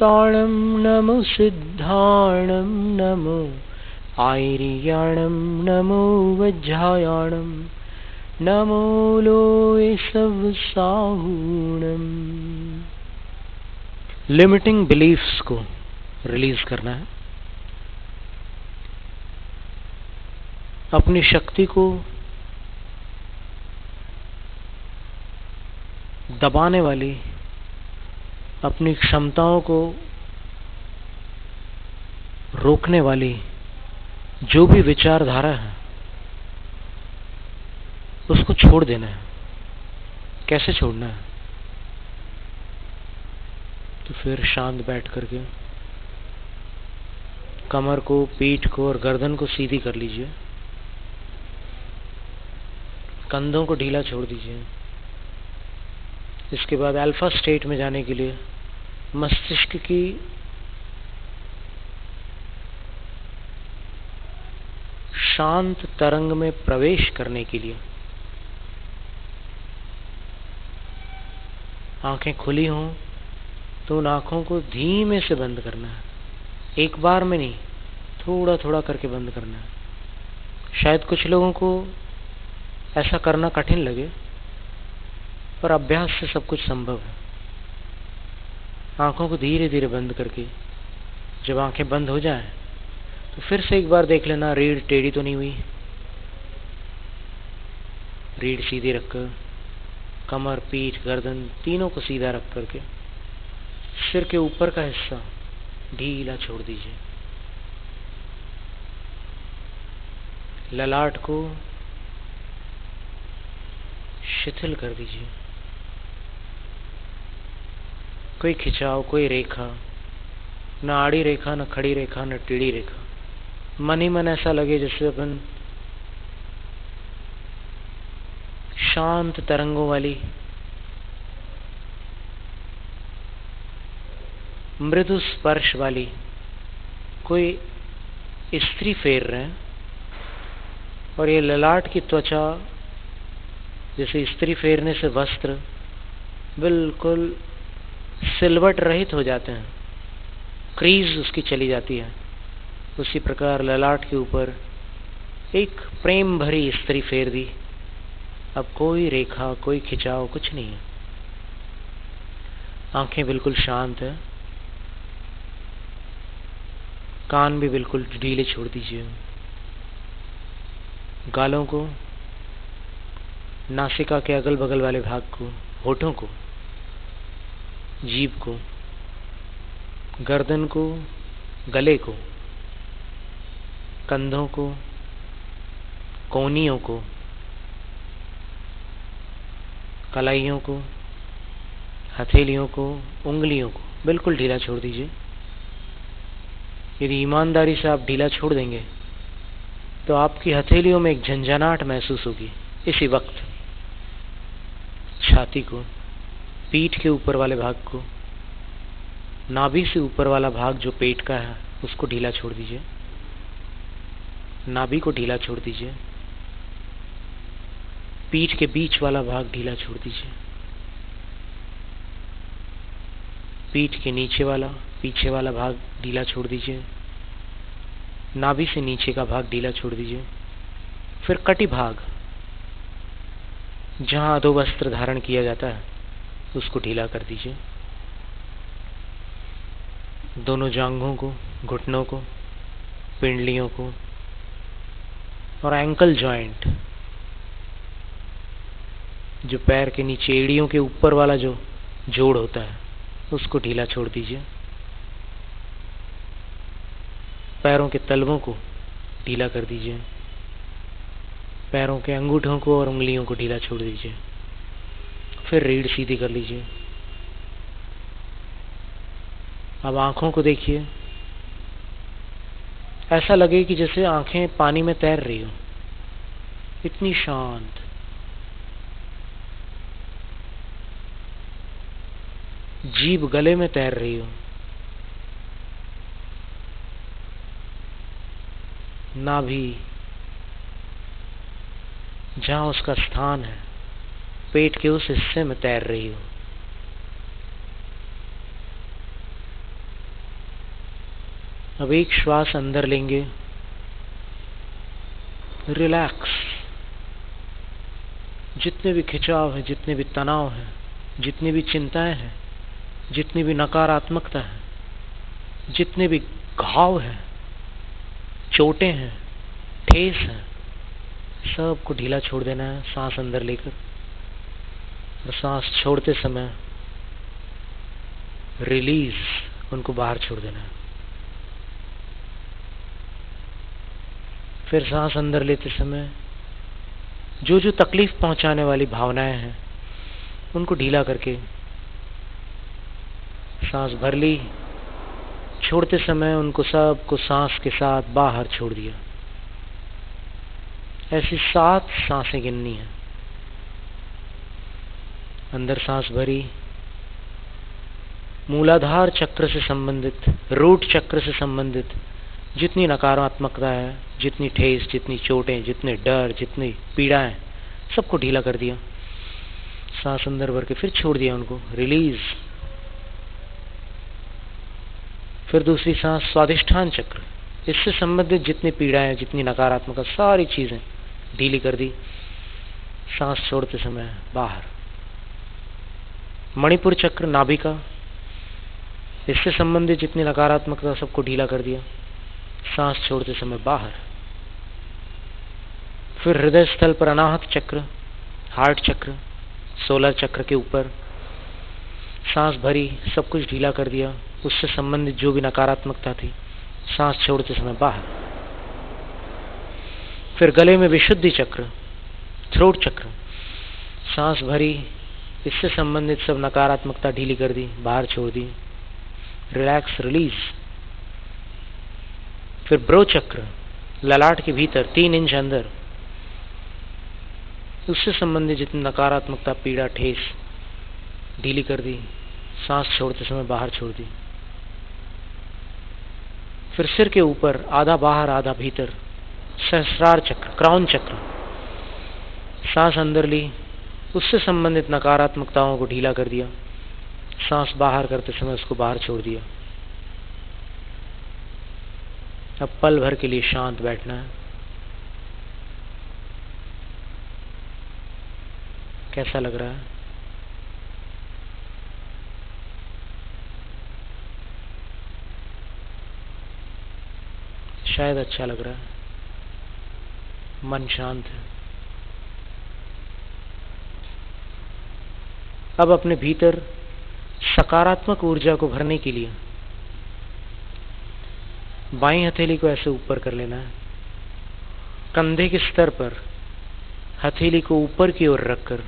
सिद्धाणं नमो सिद्धाणं नमो आयर्याणं नमो वज्रायाणं नमो लोय सब साहूणम। Limiting beliefs को release करना है, अपनी शक्ति को दबाने वाली, अपनी क्षमताओं को रोकने वाली जो भी विचारधारा है उसको छोड़ देना है। कैसे छोड़ना है? तो फिर शांत बैठ करके कमर को, पीठ को और गर्दन को सीधी कर लीजिए। कंधों को ढीला छोड़ दीजिए। इसके बाद अल्फा स्टेट में जाने के लिए मस्तिष्क की शांत तरंग में प्रवेश करने के लिए आंखें खुली हों तो उन आंखों को धीमे से बंद करना है। एक बार में नहीं, थोड़ा थोड़ा करके बंद करना है। शायद कुछ लोगों को ऐसा करना कठिन लगे, पर अभ्यास से सब कुछ संभव है। आंखों को धीरे धीरे बंद करके जब आंखें बंद हो जाएं तो फिर से एक बार देख लेना रीढ़ टेढ़ी तो नहीं हुई। रीढ़ सीधी रखकर कमर, पीठ, गर्दन तीनों को सीधा रख करके सिर के ऊपर का हिस्सा ढीला छोड़ दीजिए। ललाट को शिथिल कर दीजिए। कोई खिंचाव, कोई रेखा, न आड़ी रेखा, न खड़ी रेखा, न टेढ़ी रेखा। मन ही मन ऐसा लगे जैसे अपन शांत तरंगों वाली मृदु स्पर्श वाली कोई इस्त्री फेर रहे हैं और ये ललाट की त्वचा जैसे इस्त्री फेरने से वस्त्र बिल्कुल सिलवट रहित हो जाते हैं, क्रीज उसकी चली जाती है। उसी प्रकार ललाट के ऊपर एक प्रेम भरी इस्त्री फेर दी। अब कोई रेखा, कोई खिंचाव, कुछ नहीं है। आंखें बिल्कुल शांत है। कान भी बिल्कुल ढीले छोड़ दीजिए। गालों को, नासिका के अगल बगल वाले भाग को, होठों को, जीभ को, गर्दन को, गले को, कंधों को, कोहनियों को, कलाइयों को, हथेलियों को, उंगलियों को बिल्कुल ढीला छोड़ दीजिए। यदि ईमानदारी से आप ढीला छोड़ देंगे तो आपकी हथेलियों में एक झंझनाहट महसूस होगी। इसी वक्त छाती को, पीठ के ऊपर वाले भाग को, नाभि से ऊपर वाला भाग जो पेट का है उसको ढीला छोड़ दीजिए। नाभि को ढीला छोड़ दीजिए। पीठ के बीच वाला भाग ढीला छोड़ दीजिए। पीठ के नीचे वाला, पीछे वाला भाग ढीला छोड़ दीजिए। नाभि से नीचे का भाग ढीला छोड़ दीजिए। फिर कटी भाग, जहां अधो वस्त्र धारण किया जाता है, उसको ढीला कर दीजिए। दोनों जांघों को, घुटनों को, पिंडलियों को और एंकल जॉइंट, जो पैर के नीचे एड़ियों के ऊपर वाला जो जोड़ होता है, उसको ढीला छोड़ दीजिए। पैरों के तलवों को ढीला कर दीजिए। पैरों के अंगूठों को और उंगलियों को ढीला छोड़ दीजिए। फिर रीढ़ सीधी कर लीजिए। अब आंखों को देखिए, ऐसा लगे कि जैसे आंखें पानी में तैर रही हो, इतनी शांत। जीभ गले में तैर रही हो। नाभि, जहां उसका स्थान है, पेट के उस हिस्से में तैर रही हो। अब एक श्वास अंदर लेंगे, रिलैक्स। जितने भी खिंचाव है, जितने भी तनाव है, जितनी भी चिंताएं हैं, जितनी भी नकारात्मकता है, जितने भी घाव है, चोटें हैं, ठेस है, सबको ढीला छोड़ देना है सांस अंदर लेकर। और सांस छोड़ते समय रिलीज, उनको बाहर छोड़ देना है। फिर सांस अंदर लेते समय जो जो तकलीफ पहुंचाने वाली भावनाएं हैं उनको ढीला करके सांस भर ली। छोड़ते समय उनको सबको सांस के साथ बाहर छोड़ दिया। ऐसी 7 सांसें गिननी है। अंदर सांस भरी, मूलाधार चक्र से संबंधित, रूट चक्र से संबंधित जितनी नकारात्मकता है, जितनी ठेस, जितनी चोटें, जितने डर, जितनी पीड़ाएं, सबको ढीला कर दिया। सांस अंदर भर के फिर छोड़ दिया उनको, रिलीज। फिर दूसरी सांस स्वादिष्ठान चक्र, इससे संबंधित जितनी पीड़ाएं, जितनी नकारात्मकता, सारी चीजें ढीली कर दी सांस छोड़ते समय बाहर। मणिपुर चक्र, नाभिका, इससे संबंधित जितनी नकारात्मकता सबको ढीला कर दिया सांस छोड़ते समय बाहर। फिर हृदय स्थल पर अनाहत चक्र, हार्ट चक्र, सोलर चक्र के ऊपर सांस भरी, सब कुछ ढीला कर दिया, उससे संबंधित जो भी नकारात्मकता थी सांस छोड़ते समय बाहर। फिर गले में विशुद्धि चक्र, थ्रोट चक्र, सांस भरी, इससे संबंधित सब नकारात्मकता ढीली कर दी, बाहर छोड़ दी, रिलैक्स, रिलीज। फिर ब्रो चक्र, ललाट के भीतर 3 इंच अंदर, उससे संबंधित जितनी नकारात्मकता, पीड़ा, ठेस ढीली कर दी, सांस छोड़ते समय बाहर छोड़ दी। फिर सिर के ऊपर आधा बाहर आधा भीतर सहस्रार चक्र, क्राउन चक्र, सांस अंदर ली, उससे संबंधित नकारात्मकताओं को ढीला कर दिया, सांस बाहर करते समय उसको बाहर छोड़ दिया। अब पल भर के लिए शांत बैठना है। कैसा लग रहा है? शायद अच्छा लग रहा है, मन शांत है। अब अपने भीतर सकारात्मक ऊर्जा को भरने के लिए बाईं हथेली को ऐसे ऊपर कर लेना है। कंधे के स्तर पर हथेली को ऊपर की ओर रखकर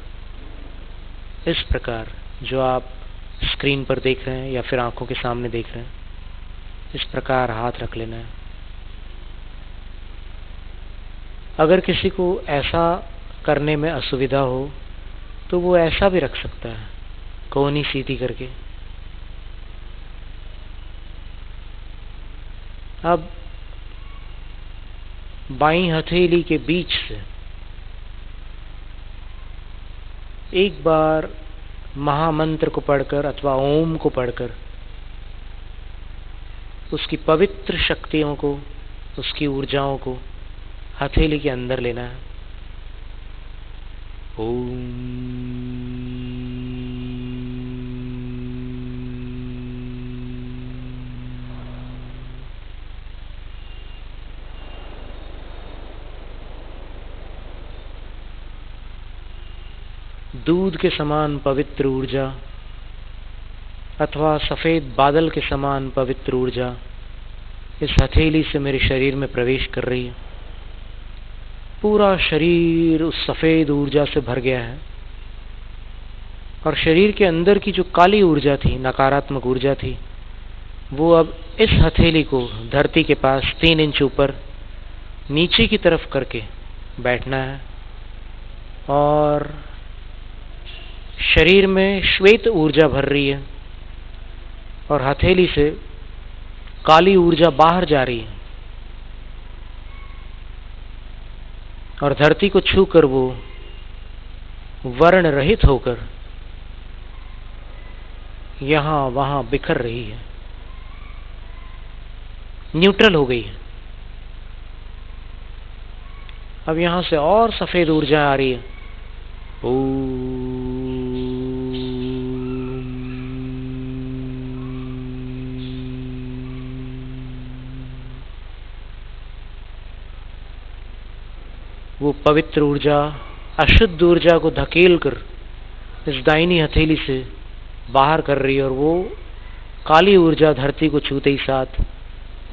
इस प्रकार, जो आप स्क्रीन पर देख रहे हैं या फिर आंखों के सामने देख रहे हैं, इस प्रकार हाथ रख लेना है। अगर किसी को ऐसा करने में असुविधा हो तो वो ऐसा भी रख सकता है, कोहनी सीधी करके। अब बाईं हथेली के बीच से एक बार महामंत्र को पढ़कर अथवा ओम को पढ़कर उसकी पवित्र शक्तियों को, उसकी ऊर्जाओं को हथेली के अंदर लेना है। ओम। दूध के समान पवित्र ऊर्जा अथवा सफेद बादल के समान पवित्र ऊर्जा इस हथेली से मेरे शरीर में प्रवेश कर रही है। पूरा शरीर उस सफेद ऊर्जा से भर गया है और शरीर के अंदर की जो काली ऊर्जा थी, नकारात्मक ऊर्जा थी, वो अब इस हथेली को धरती के पास 3 इंच ऊपर नीचे की तरफ करके बैठना है और शरीर में श्वेत ऊर्जा भर रही है और हथेली से काली ऊर्जा बाहर जा रही है और धरती को छूकर वो वर्ण रहित होकर यहां वहां बिखर रही है। न्यूट्रल हो गई है। अब यहां से और सफेद ऊर्जा आ रही है। वो पवित्र ऊर्जा अशुद्ध ऊर्जा को धकेल कर इस दाहिनी हथेली से बाहर कर रही है, और वो काली ऊर्जा धरती को छूते ही साथ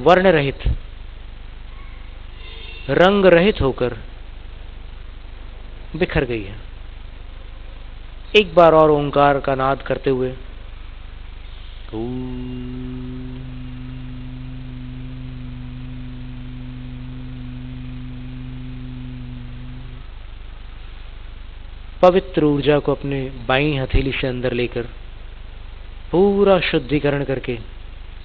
वर्ण रहित, रंग रहित होकर बिखर गई है। एक बार और ओंकार का नाद करते हुए पवित्र ऊर्जा को अपने बाईं हथेली से अंदर लेकर पूरा शुद्धिकरण करके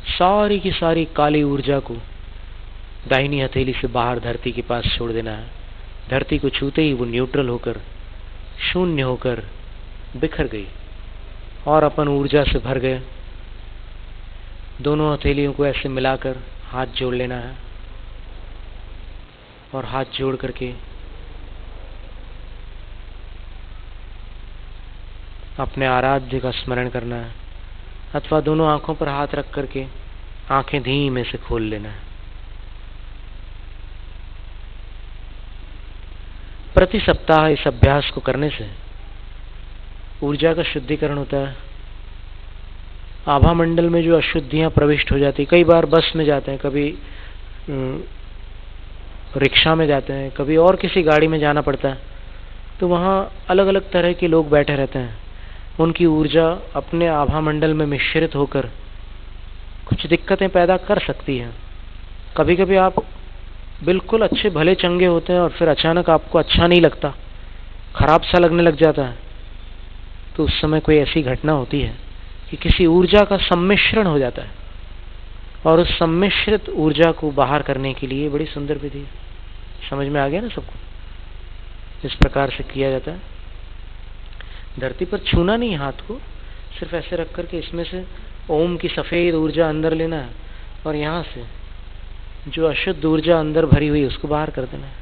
सारी की सारी काली ऊर्जा को दाहिनी हथेली से बाहर धरती के पास छोड़ देना है। धरती को छूते ही वो न्यूट्रल होकर, शून्य होकर बिखर गई और अपन ऊर्जा से भर गए। दोनों हथेलियों को ऐसे मिलाकर हाथ जोड़ लेना है और हाथ जोड़ करके अपने आराध्य का स्मरण करना है, अथवा दोनों आंखों पर हाथ रख करके आंखें धीमे से खोल लेना है। प्रति सप्ताह इस अभ्यास को करने से ऊर्जा का शुद्धिकरण होता है। आभा मंडल में जो अशुद्धियां प्रविष्ट हो जाती, कई बार बस में जाते हैं, कभी रिक्शा में जाते हैं, कभी और किसी गाड़ी में जाना पड़ता है, तो वहाँ अलग अलग तरह के लोग बैठे रहते हैं। उनकी ऊर्जा अपने आभा मंडल में मिश्रित होकर कुछ दिक्कतें पैदा कर सकती है। कभी कभी आप बिल्कुल अच्छे भले चंगे होते हैं और फिर अचानक आपको अच्छा नहीं लगता, खराब सा लगने लग जाता है, तो उस समय कोई ऐसी घटना होती है कि किसी ऊर्जा का सम्मिश्रण हो जाता है, और उस सम्मिश्रित ऊर्जा को बाहर करने के लिए बड़ी सुंदर विधि है। समझ में आ गया ना सबको? इस प्रकार से किया जाता है। धरती पर छूना नहीं हाथ को, सिर्फ ऐसे रख करके इसमें से ओम की सफेद ऊर्जा अंदर लेना है और यहाँ से जो अशुद्ध ऊर्जा अंदर भरी हुई उसको बाहर कर देना है।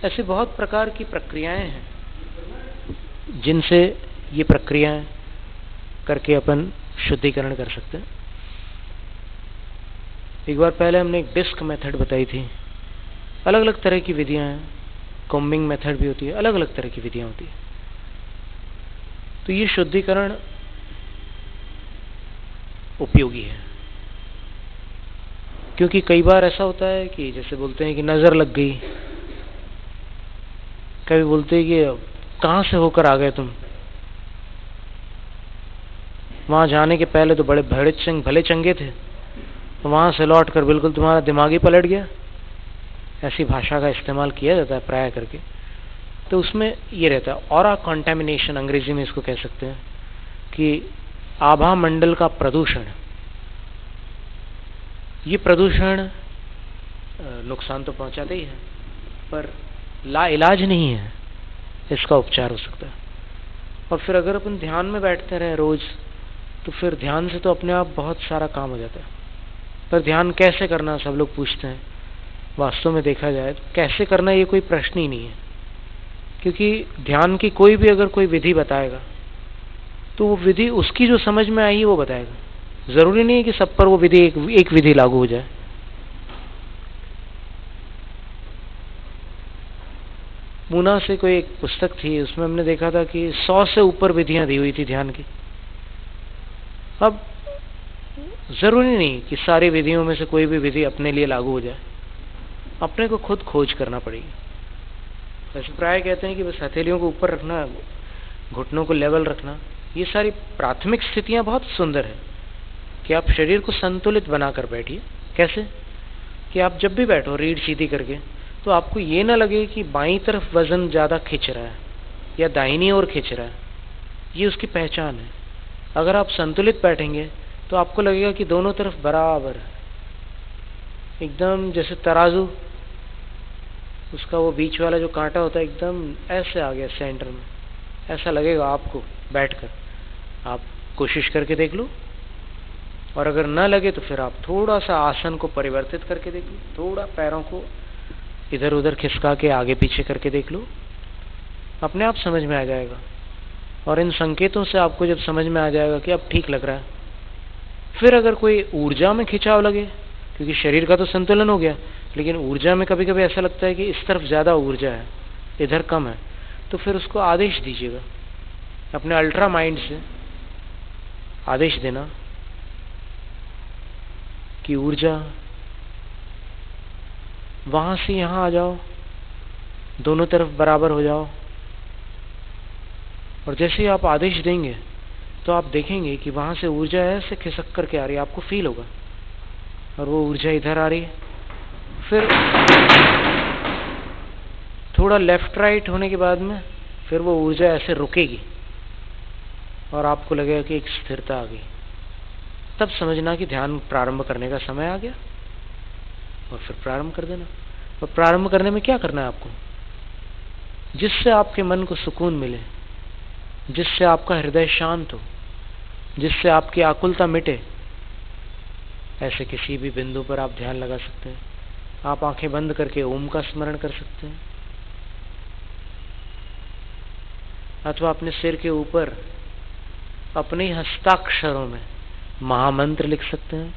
ऐसे बहुत प्रकार की प्रक्रियाएं हैं जिनसे ये प्रक्रियाएं करके अपन शुद्धिकरण कर सकते हैं। एक बार पहले हमने एक डिस्क मेथड बताई थी। अलग अलग तरह की विधियां हैं, कॉम्बिंग मेथड भी होती है, अलग अलग तरह की विधियां होती है। तो ये शुद्धिकरण उपयोगी है, क्योंकि कई बार ऐसा होता है कि जैसे बोलते हैं कि नजर लग गई, कभी बोलते हैं कि कहां से होकर आ गए तुम, वहां जाने के पहले तो बड़े भले चंगे थे, तो वहां से लौट कर बिल्कुल तुम्हारा दिमाग ही पलट गया। ऐसी भाषा का इस्तेमाल किया जाता है प्राय करके। तो उसमें ये रहता है ऑरा कंटेमिनेशन, अंग्रेजी में इसको कह सकते हैं, कि आभा मंडल का प्रदूषण। ये प्रदूषण नुकसान तो पहुंचाते ही है, पर ला इलाज नहीं है, इसका उपचार हो सकता है। और फिर अगर अपन ध्यान में बैठते रहे रोज, तो फिर ध्यान से तो अपने आप बहुत सारा काम हो जाता है। पर ध्यान कैसे करना सब लोग पूछते हैं। वास्तव में देखा जाए तो कैसे करना ये कोई प्रश्न ही नहीं है, क्योंकि ध्यान की कोई भी अगर कोई विधि बताएगा तो वो विधि उसकी जो समझ में आई वो बताएगा। जरूरी नहीं है कि सब पर वो विधि एक विधि लागू हो जाए। मूना से कोई एक पुस्तक थी, उसमें हमने देखा था कि 100 से ऊपर विधियां दी हुई थी ध्यान की। अब जरूरी नहीं कि सारी विधियों में से कोई भी विधि अपने लिए लागू हो जाए, अपने को खुद खोज करना पड़ेगी। वैसे प्राय कहते हैं कि बस हथेलियों को ऊपर रखना, घुटनों को लेवल रखना, ये सारी प्राथमिक स्थितियां बहुत सुंदर है कि आप शरीर को संतुलित बनाकर बैठिए। कैसे कि आप जब भी बैठो रीढ़ सीधी करके, तो आपको ये ना लगे कि बाईं तरफ वजन ज्यादा खिंच रहा है या दाहिनी ओर खिंच रहा है। ये उसकी पहचान है। अगर आप संतुलित बैठेंगे तो आपको लगेगा कि दोनों तरफ बराबर है, एकदम जैसे तराजू, उसका वो बीच वाला जो कांटा होता है एकदम ऐसे आ गया सेंटर में, ऐसा लगेगा आपको बैठकर। आप कोशिश करके देख लो। और अगर न लगे तो फिर आप थोड़ा सा आसन को परिवर्तित करके देख लो, थोड़ा पैरों को इधर उधर खिसका के आगे पीछे करके देख लो, अपने आप समझ में आ जाएगा। और इन संकेतों से आपको जब समझ में आ जाएगा कि अब ठीक लग रहा है, फिर अगर कोई ऊर्जा में खिंचाव लगे, क्योंकि शरीर का तो संतुलन हो गया, लेकिन ऊर्जा में कभी कभी ऐसा लगता है कि इस तरफ ज्यादा ऊर्जा है, इधर कम है, तो फिर उसको आदेश दीजिएगा, अपने अल्ट्रा माइंड से आदेश देना कि ऊर्जा वहां से यहां आ जाओ, दोनों तरफ बराबर हो जाओ। और जैसे ही आप आदेश देंगे तो आप देखेंगे कि वहां से ऊर्जा ऐसे खिसक करके आ रही है, आपको फील होगा, और वो ऊर्जा इधर आ रही है। फिर थोड़ा लेफ्ट राइट होने के बाद में फिर वो ऊर्जा ऐसे रुकेगी और आपको लगेगा कि एक स्थिरता आ गई। तब समझना कि ध्यान प्रारंभ करने का समय आ गया, और फिर प्रारंभ कर देना। और प्रारंभ करने में क्या करना है आपको? जिससे आपके मन को सुकून मिले, जिससे आपका हृदय शांत हो, जिससे आपकी आकुलता मिटे, ऐसे किसी भी बिंदु पर आप ध्यान लगा सकते हैं। आप आंखें बंद करके ओम का स्मरण कर सकते हैं, अथवा अपने सिर के ऊपर अपने ही हस्ताक्षरों में महामंत्र लिख सकते हैं,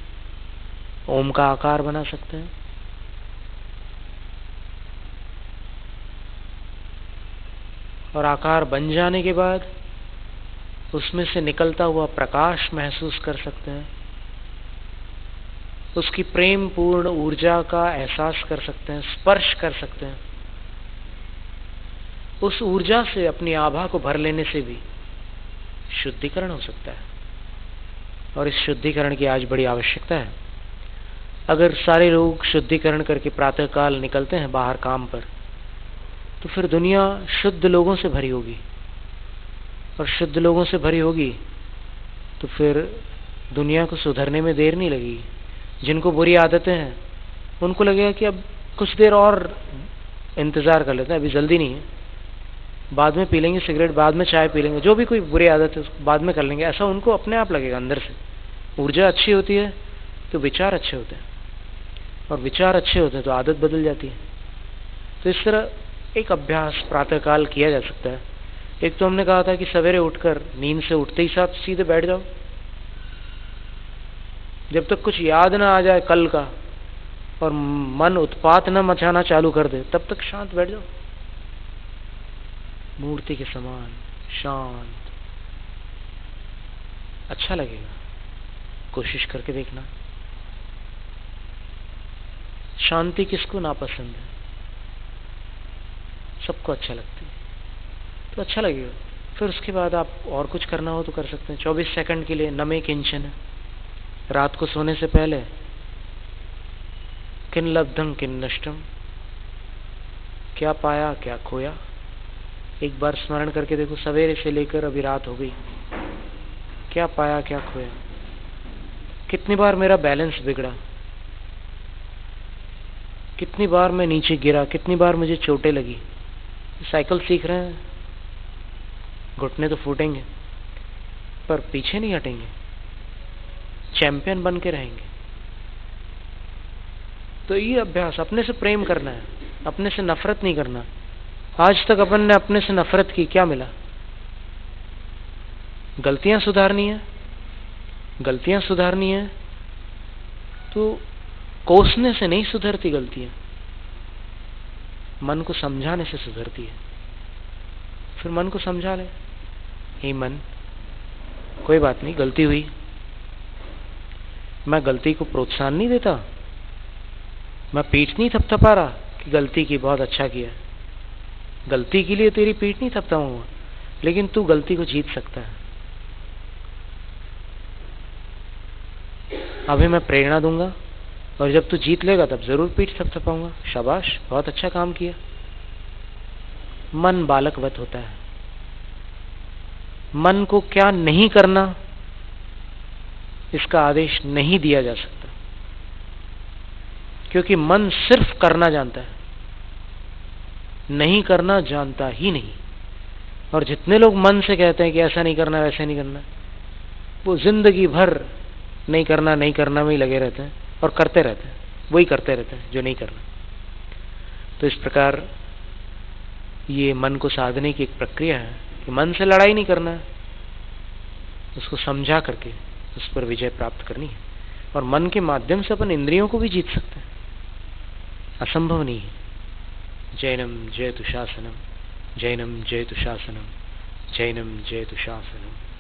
ओम का आकार बना सकते हैं। और आकार बन जाने के बाद उसमें से निकलता हुआ प्रकाश महसूस कर सकते हैं, उसकी प्रेम पूर्ण ऊर्जा का एहसास कर सकते हैं, स्पर्श कर सकते हैं। उस ऊर्जा से अपनी आभा को भर लेने से भी शुद्धिकरण हो सकता है, और इस शुद्धिकरण की आज बड़ी आवश्यकता है। अगर सारे लोग शुद्धिकरण करके प्रातःकाल निकलते हैं बाहर काम पर, तो फिर दुनिया शुद्ध लोगों से भरी होगी, और शुद्ध लोगों से भरी होगी तो फिर दुनिया को सुधरने में देर नहीं लगेगी। जिनको बुरी आदतें हैं उनको लगेगा कि अब कुछ देर और इंतजार कर लेते हैं, अभी जल्दी नहीं है, बाद में पी लेंगे सिगरेट, बाद में चाय पी लेंगे, जो भी कोई बुरी आदत है उसको बाद में कर लेंगे, ऐसा उनको अपने आप लगेगा अंदर से। ऊर्जा अच्छी होती है तो विचार अच्छे होते हैं, और विचार अच्छे होते हैं तो आदत बदल जाती है। तो इस तरह एक अभ्यास प्रातःकाल किया जा सकता है। एक तो हमने कहा था कि सवेरे उठकर नींद से उठते ही साथ सीधे बैठ जाओ, जब तक कुछ याद ना आ जाए कल का और मन उत्पात न मचाना चालू कर दे, तब तक शांत बैठ जाओ, मूर्ति के समान शांत। अच्छा लगेगा, कोशिश करके देखना। शांति किसको नापसंद है? सबको अच्छा लगती है, तो अच्छा लगेगा। फिर उसके बाद आप और कुछ करना हो तो कर सकते हैं। 24 सेकंड के लिए नमे किंचन, रात को सोने से पहले किन लब्धं किन नष्टम, क्या पाया क्या खोया, एक बार स्मरण करके देखो। सवेरे से लेकर अभी रात हो गई, क्या पाया क्या खोया, कितनी बार मेरा बैलेंस बिगड़ा, कितनी बार मैं नीचे गिरा, कितनी बार मुझे चोटें लगी। साइकिल सीख रहे हैं, घुटने तो फूटेंगे पर पीछे नहीं हटेंगे, चैंपियन बन के रहेंगे। तो ये अभ्यास, अपने से प्रेम करना है, अपने से नफरत नहीं करना। आज तक अपन ने अपने से नफरत की, क्या मिला? गलतियां सुधारनी है, गलतियां सुधारनी है तो कोसने से नहीं सुधरती गलतियां, मन को समझाने से सुधरती है। फिर मन को समझा ले, हे मन कोई बात नहीं, गलती हुई, मैं गलती को प्रोत्साहन नहीं देता, मैं पीठ नहीं थपथपा रहा कि गलती की, बहुत अच्छा किया, गलती के लिए तेरी पीठ नहीं थपथपाऊंगा, लेकिन तू गलती को जीत सकता है। अभी मैं प्रेरणा दूंगा, और जब तू जीत लेगा तब जरूर पीठ थपथपाऊंगा, शाबाश बहुत अच्छा काम किया। मन बालकवत होता है, मन को क्या नहीं करना इसका आदेश नहीं दिया जा सकता, क्योंकि मन सिर्फ करना जानता है, नहीं करना जानता ही नहीं। और जितने लोग मन से कहते हैं कि ऐसा नहीं करना वैसा नहीं करना, वो जिंदगी भर नहीं करना नहीं करना में ही लगे रहते हैं और करते रहते हैं, वही करते रहते हैं जो नहीं करना। तो इस प्रकार ये मन को साधने की एक प्रक्रिया है कि मन से लड़ाई नहीं करना है, उसको समझा करके उस पर विजय प्राप्त करनी है। और मन के माध्यम से अपन इंद्रियों को भी जीत सकते हैं, असंभव नहीं है। जैनम जयतु शासनम, जैनम जयतु शासनम, जैनम जयतु शासनम।